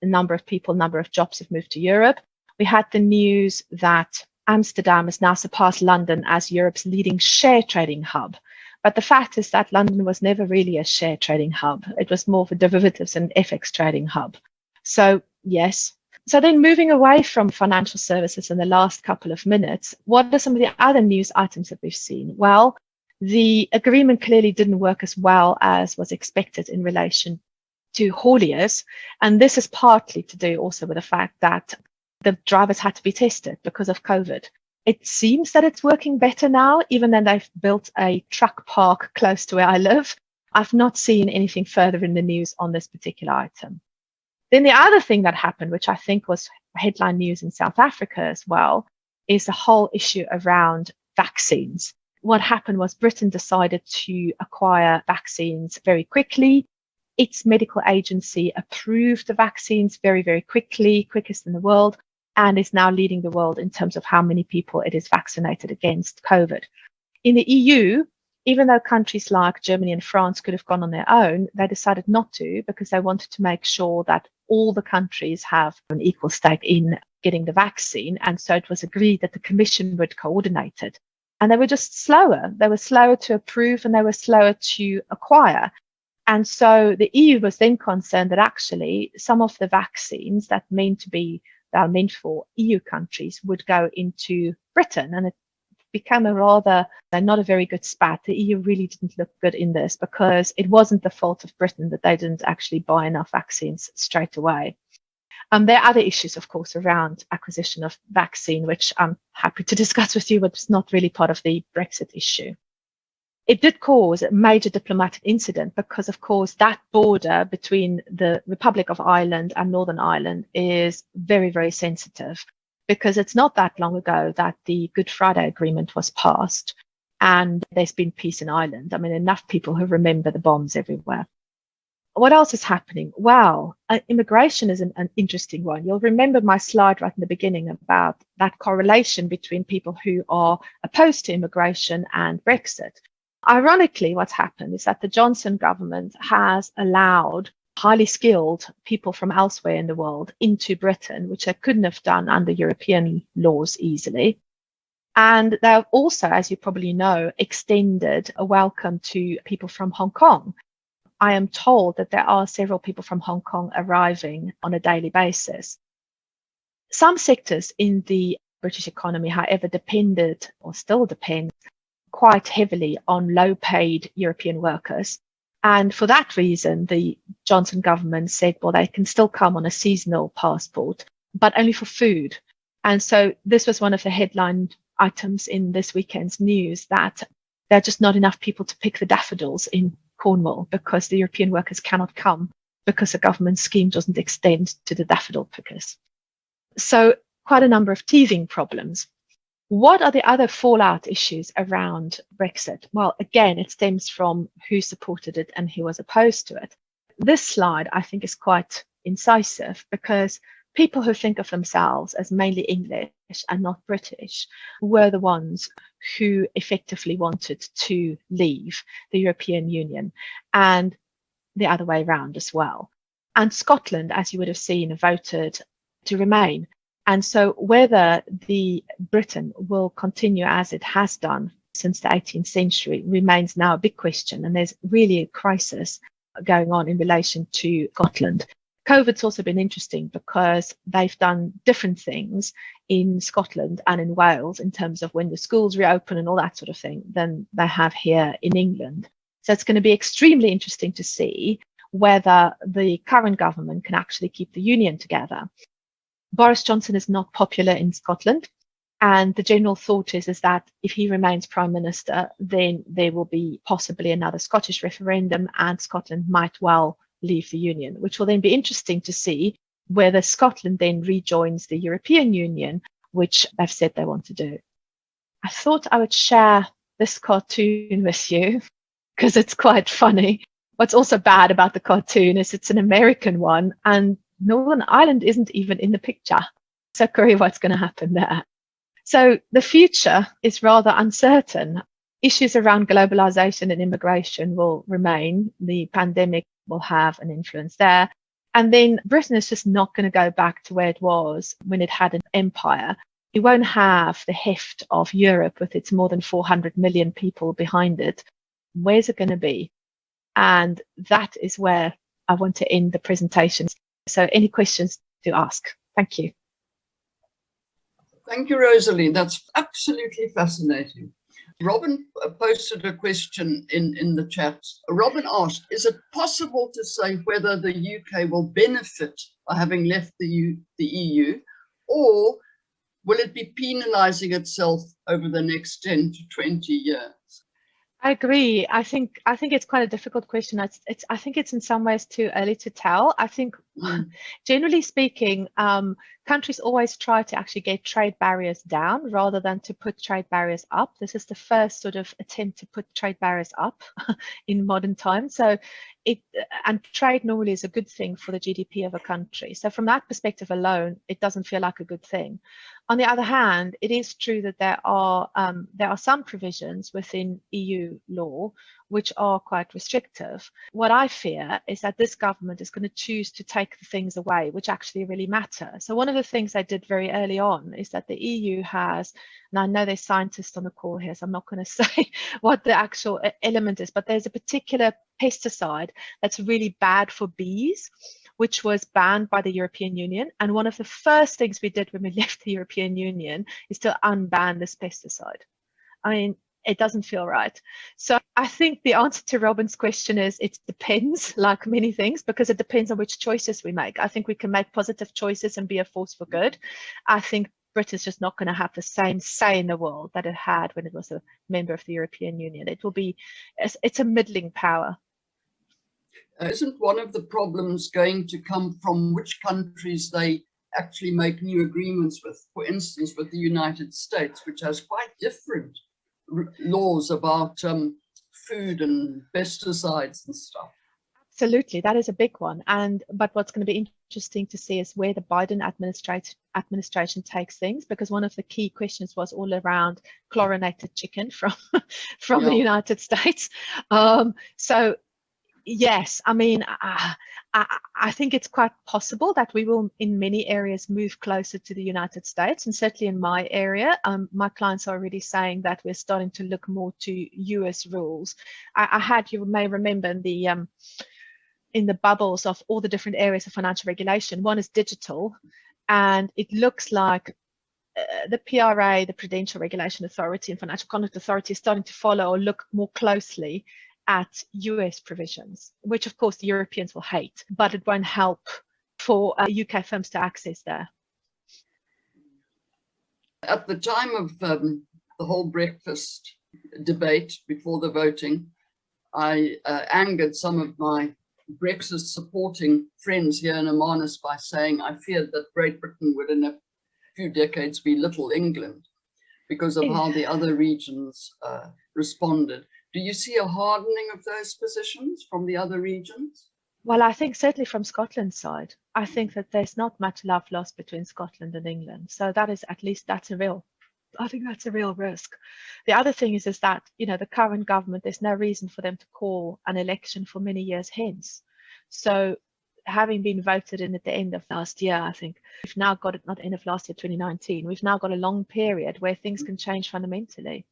a number of people, number of jobs have moved to Europe. We had the news that Amsterdam has now surpassed London as Europe's leading share trading hub. But the fact is that London was never really a share trading hub. It was more of a derivatives and FX trading hub. So, yes. So then moving away from financial services in the last couple of minutes, what are some of the other news items that we've seen? Well, the agreement clearly didn't work as well as was expected in relation to hauliers. And this is partly to do also with the fact that the drivers had to be tested because of COVID. It seems that it's working better now, even though they've built a truck park close to where I live. I've not seen anything further in the news on this particular item. Then the other thing that happened, which I think was headline news in South Africa as well, is the whole issue around vaccines. What happened was Britain decided to acquire vaccines very quickly. Its medical agency approved the vaccines very, very quickly, quickest in the world, and is now leading the world in terms of how many people it is vaccinated against COVID. In the EU, even though countries like Germany and France could have gone on their own, they decided not to because they wanted to make sure that all the countries have an equal stake in getting the vaccine. And so it was agreed that the Commission would coordinate it. And they were just slower. They were slower to approve and they were slower to acquire. And so the EU was then concerned that actually some of the vaccines that are meant for EU countries would go into Britain. And it became not a very good spat. The EU really didn't look good in this because it wasn't the fault of Britain that they didn't actually buy enough vaccines straight away. There are other issues, of course, around acquisition of vaccine, which I'm happy to discuss with you, but it's not really part of the Brexit issue. It did cause a major diplomatic incident because, of course, that border between the Republic of Ireland and Northern Ireland is very, very sensitive because it's not that long ago that the Good Friday Agreement was passed and there's been peace in Ireland. I mean, enough people who remember the bombs everywhere. What else is happening? Well, immigration is an interesting one. You'll remember my slide right in the beginning about that correlation between people who are opposed to immigration and Brexit. Ironically, what's happened is that the Johnson government has allowed highly skilled people from elsewhere in the world into Britain, which they couldn't have done under European laws easily. And they've also, as you probably know, extended a welcome to people from Hong Kong. I am told that there are several people from Hong Kong arriving on a daily basis. Some sectors in the British economy, however, depended or still depend quite heavily on low-paid European workers. And for that reason, the Johnson government said, well, they can still come on a seasonal passport, but only for food. And so this was one of the headline items in this weekend's news, that there are just not enough people to pick the daffodils in Cornwall because the European workers cannot come because the government scheme doesn't extend to the daffodil pickers. So quite a number of teething problems. What are the other fallout issues around Brexit? Well, again, it stems from who supported it and who was opposed to it. This slide, I think, is quite incisive because people who think of themselves as mainly English and not British were the ones who effectively wanted to leave the European Union, and the other way around as well. And Scotland, as you would have seen, voted to remain. And so whether the Britain will continue as it has done since the 18th century remains now a big question. And there's really a crisis going on in relation to Scotland. COVID's also been interesting because they've done different things in Scotland and in Wales in terms of when the schools reopen and all that sort of thing than they have here in England. So it's going to be extremely interesting to see whether the current government can actually keep the union together. Boris Johnson is not popular in Scotland, and the general thought is that if he remains Prime Minister, then there will be possibly another Scottish referendum and Scotland might well leave the union, which will then be interesting to see whether Scotland then rejoins the European Union, which they've said they want to do. I thought I would share this cartoon with you because it's quite funny. What's also bad about the cartoon is it's an American one and Northern Ireland isn't even in the picture. So, Corey, what's going to happen there? So the future is rather uncertain. Issues around globalization and immigration will remain. The pandemic will have an influence there. And then Britain is just not going to go back to where it was when it had an empire. It won't have the heft of Europe with its more than 400 million people behind it. Where's it going to be? And that is where I want to end the presentation. So any questions to ask? Thank you. Thank you, Rosali. That's absolutely fascinating. Robin posted a question in the chat. Robin asked, is it possible to say whether the UK will benefit by having left the EU, or will it be penalising itself over the next 10 to 20 years? I agree. I think it's quite a difficult question. I think it's in some ways too early to tell. I think generally speaking, countries always try to actually get trade barriers down rather than to put trade barriers up. This is the first sort of attempt to put trade barriers up in modern times. So and trade normally is a good thing for the GDP of a country. So from that perspective alone, it doesn't feel like a good thing. On the other hand, it is true that there are some provisions within EU law which are quite restrictive. What I fear is that this government is going to choose to take the things away which actually really matter. So one of the things I did very early on is that the EU has, and I know there's scientists on the call here, so I'm not going to say what the actual element is, but there's a particular pesticide that's really bad for bees, which was banned by the European Union. And one of the first things we did when we left the European Union is to unban this pesticide. I mean, it doesn't feel right. So I think the answer to Robin's question is it depends, like many things, because it depends on which choices we make. I think we can make positive choices and be a force for good. I think Britain's just not going to have the same say in the world that it had when it was a member of the European Union. It will be, it's a middling power. Isn't one of the problems going to come from which countries they actually make new agreements with? For instance, with the United States, which has quite different laws about food and pesticides and stuff. Absolutely, that is a big one. But what's going to be interesting to see is where the Biden administration takes things, because one of the key questions was all around chlorinated chicken from the United States. So yes, I mean, I think it's quite possible that we will, in many areas, move closer to the United States. And certainly in my area, my clients are already saying that we're starting to look more to US rules. I had, you may remember, in the bubbles of all the different areas of financial regulation, one is digital, and it looks like the PRA, the Prudential Regulation Authority, and Financial Conduct Authority is starting to follow or look more closely at US provisions, which of course the Europeans will hate, but it won't help for UK firms to access there. At the time of the whole breakfast debate before the voting, I angered some of my Brexit supporting friends here in Amanus by saying I feared that Great Britain would in a few decades be Little England because of how the other regions responded. Do you see a hardening of those positions from the other regions? Well, I think certainly from Scotland's side, I think that there's not much love lost between Scotland and England. So that is, at least that's a real, I think that's a real risk. The other thing is that, you know, the current government, there's no reason for them to call an election for many years hence. So having been voted in at the end of last year, I think we've now got it, not end of last year, 2019, we've now got a long period where things can change fundamentally.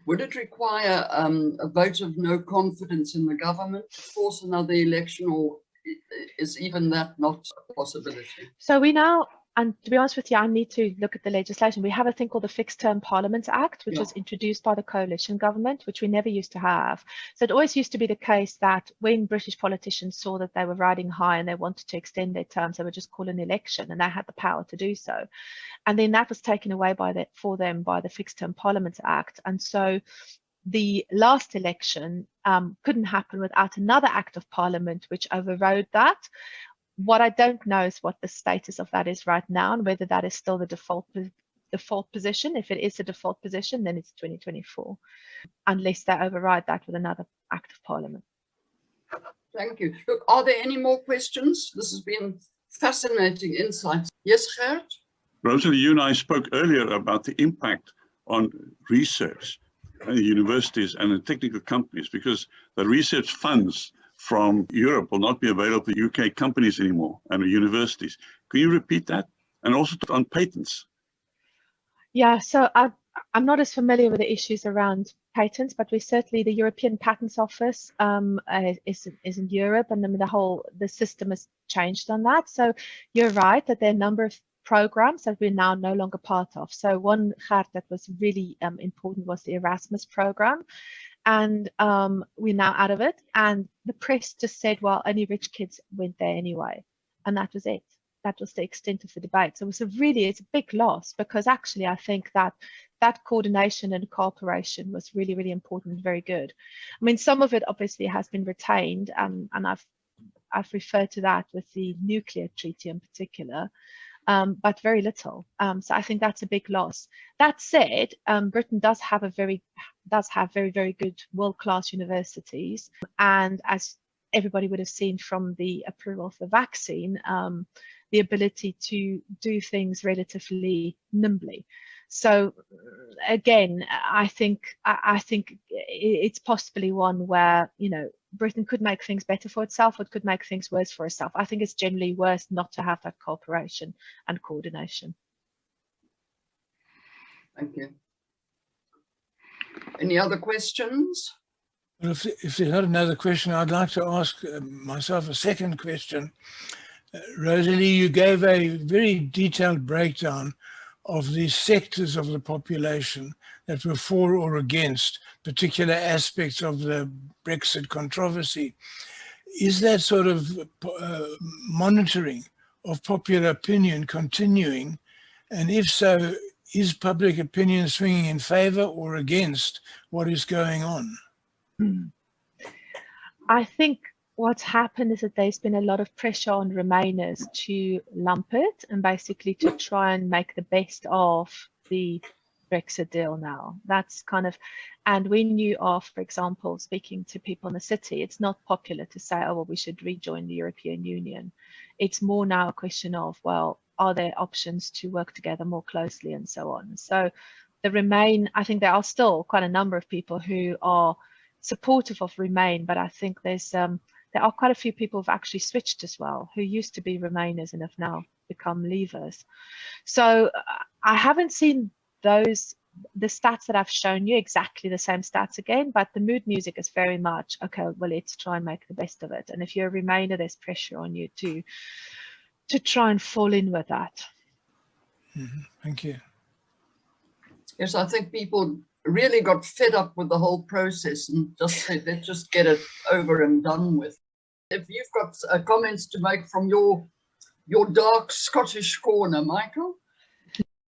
Would it require a vote of no confidence in the government to force another election, or is even that not a possibility? So we now, and to be honest with you, I need to look at the legislation. We have a thing called the Fixed Term Parliaments Act, which was introduced by the coalition government, which we never used to have. So it always used to be the case that when British politicians saw that they were riding high and they wanted to extend their terms, they would just call an election, and they had the power to do so. And then that was taken away for them by the Fixed Term Parliaments Act. And so the last election couldn't happen without another act of parliament which overrode that. What I don't know is what the status of that is right now, and whether that is still the default position. If it is the default position, then it's 2024, unless they override that with another act of parliament. Thank you. Look, are there any more questions? This has been fascinating insights. Yes, Gert? Rosali, you and I spoke earlier about the impact on research and the universities and the technical companies, because the research funds from Europe will not be available to UK companies anymore and the universities. Can you repeat that? And also on patents. Yeah, so I'm not as familiar with the issues around patents, but we certainly, the European Patents Office is in Europe, and then the system has changed on that. So you're right that there are a number of programs that we're now no longer part of. So one, Gert, that was really important was the Erasmus program. And we're now out of it. And the press just said, well, only rich kids went there anyway. And that was it. That was the extent of the debate. So it's a big loss, because actually I think that coordination and cooperation was really, really important and very good. I mean, some of it obviously has been retained, and I've referred to that with the nuclear treaty in particular. But very little. So I think that's a big loss. That said, Britain does have very, very good world-class universities. And as everybody would have seen from the approval of the vaccine, the ability to do things relatively nimbly. So again, I think it's possibly one where, you know, Britain could make things better for itself, or it could make things worse for itself. I think it's generally worse not to have that cooperation and coordination. Thank you. Any other questions? Well, if there's not another question, I'd like to ask myself a second question. Rosalie, you gave a very detailed breakdown of the sectors of the population that were for or against particular aspects of the Brexit controversy. Is that sort of monitoring of popular opinion continuing? And if so, is public opinion swinging in favor or against what is going on? I think what's happened is that there's been a lot of pressure on Remainers to lump it and basically to try and make the best of the Brexit deal now. That's kind of, and when you are, for example, speaking to people in the city, it's not popular to say, oh, well, we should rejoin the European Union. It's more now a question of, well, are there options to work together more closely and so on. So the Remain, I think there are still quite a number of people who are supportive of Remain, but I think there are quite a few people who've actually switched as well, who used to be Remainers and have now become Leavers. So I haven't seen the stats that I've shown you, exactly the same stats again, but the mood music is very much, okay, well, let's try and make the best of it. And if you're a Remainer, there's pressure on you to try and fall in with that. Thank you. Yes, I think people really got fed up with the whole process and just said, let's just get it over and done with. If you've got comments to make from your dark Scottish corner, Michael?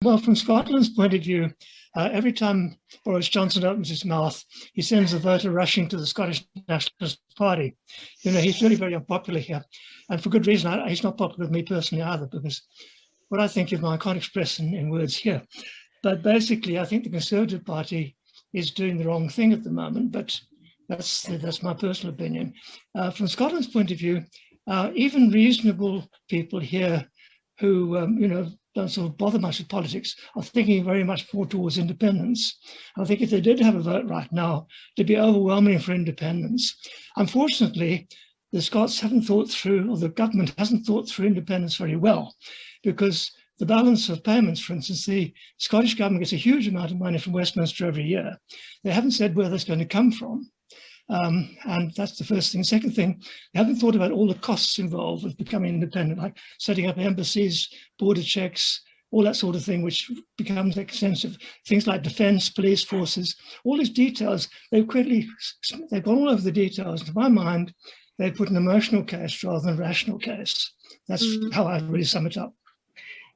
Well, from Scotland's point of view, every time Boris Johnson opens his mouth, he sends the voter rushing to the Scottish Nationalist Party. You know, he's really very unpopular here. And for good reason. He's not popular with me personally either, because what I think of him, I can't express in words here. But basically, I think the Conservative Party is doing the wrong thing at the moment. But That's my personal opinion. From Scotland's point of view, even reasonable people here who, don't sort of bother much with politics are thinking very much more towards independence. I think if they did have a vote right now, it'd be overwhelming for independence. Unfortunately, the Scots haven't thought through, or the government hasn't thought through independence very well, because the balance of payments, for instance, the Scottish government gets a huge amount of money from Westminster every year. They haven't said where that's going to come from. And that's the first thing. Second thing, they haven't thought about all the costs involved with becoming independent, like setting up embassies, border checks, all that sort of thing, which becomes extensive. Things like defense, police forces, all these details, they've gone all over the details. To my mind, they put an emotional case rather than a rational case. That's how I really sum it up.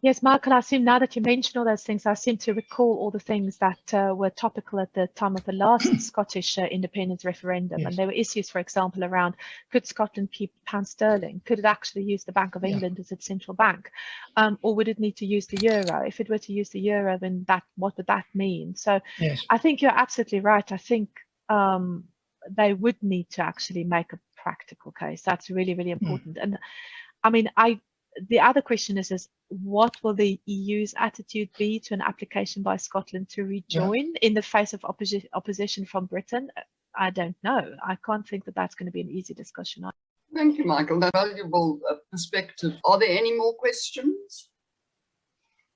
Yes, Michael, I seem, now that you mention all those things, I seem to recall all the things that were topical at the time of the last Scottish independence referendum. Yes. And there were issues, for example, around could Scotland keep pound sterling? Could it actually use the Bank of England as its central bank? Or would it need to use the euro? If it were to use the euro, then what would that mean? So I think you're absolutely right. I think they would need to actually make a practical case. That's really, really important. And I mean, the other question is what will the EU's attitude be to an application by Scotland to rejoin in the face of opposition from Britain? I don't know. I can't think that that's going to be an easy discussion. Thank you, Michael. That valuable perspective. Are there any more questions?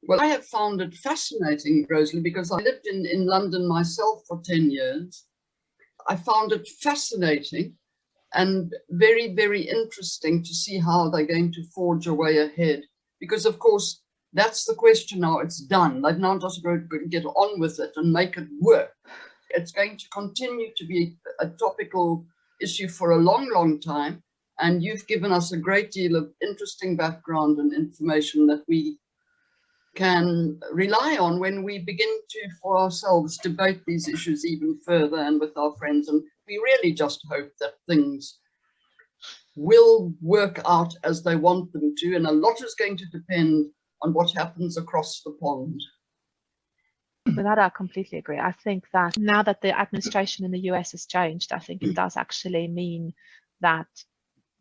Well, I have found it fascinating, Rosali, because I lived in London myself for 10 years. I found it fascinating and very, very interesting to see how they're going to forge a way ahead. Because, of course, that's the question now. It's done. They've now just got to get on with it and make it work. It's going to continue to be a topical issue for a long, long time. And you've given us a great deal of interesting background and information that we can rely on when we begin to, for ourselves, debate these issues even further and with our friends. And we really just hope that things will work out as they want them to. And a lot is going to depend on what happens across the pond. With that, I completely agree. I think that now that the administration in the US has changed, I think it does actually mean that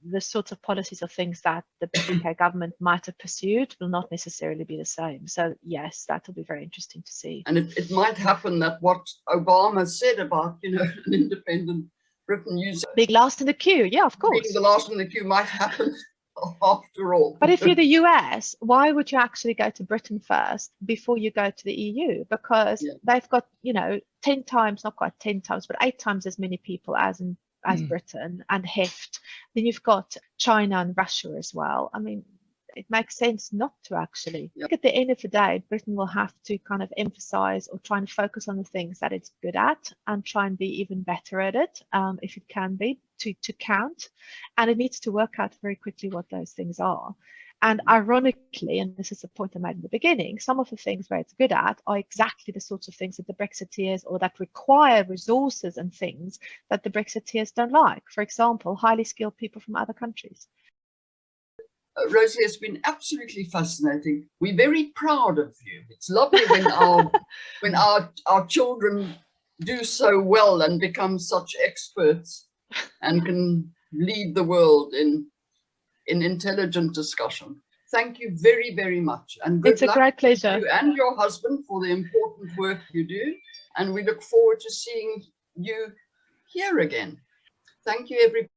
the sorts of policies or things that the UK government might have pursued will not necessarily be the same. So yes, that will be very interesting to see. And it might happen that what Obama said about, an independent Britain using being last in the queue, yeah, of course. Being the last in the queue might happen after all. But if you're the US, why would you actually go to Britain first before you go to the EU? Because they've got, 10 times, not quite 10 times, but 8 times as many people as Britain and heft. Then you've got China and Russia as well. I mean, it makes sense not to actually. At the end of the day, Britain will have to kind of emphasize or try and focus on the things that it's good at and try and be even better at it, if it can be, to count. And it needs to work out very quickly what those things are. And ironically, and this is the point I made in the beginning, some of the things where it's good at are exactly the sorts of things that the Brexiteers or that require resources and things that the Brexiteers don't like. For example, highly skilled people from other countries. Rosie, it's been absolutely fascinating. We're very proud of you. It's lovely when our children do so well and become such experts and can lead the world in intelligent discussion. Thank you very, very much. And good luck. It's a great pleasure. To you and your husband for the important work you do. And we look forward to seeing you here again. Thank you, everybody.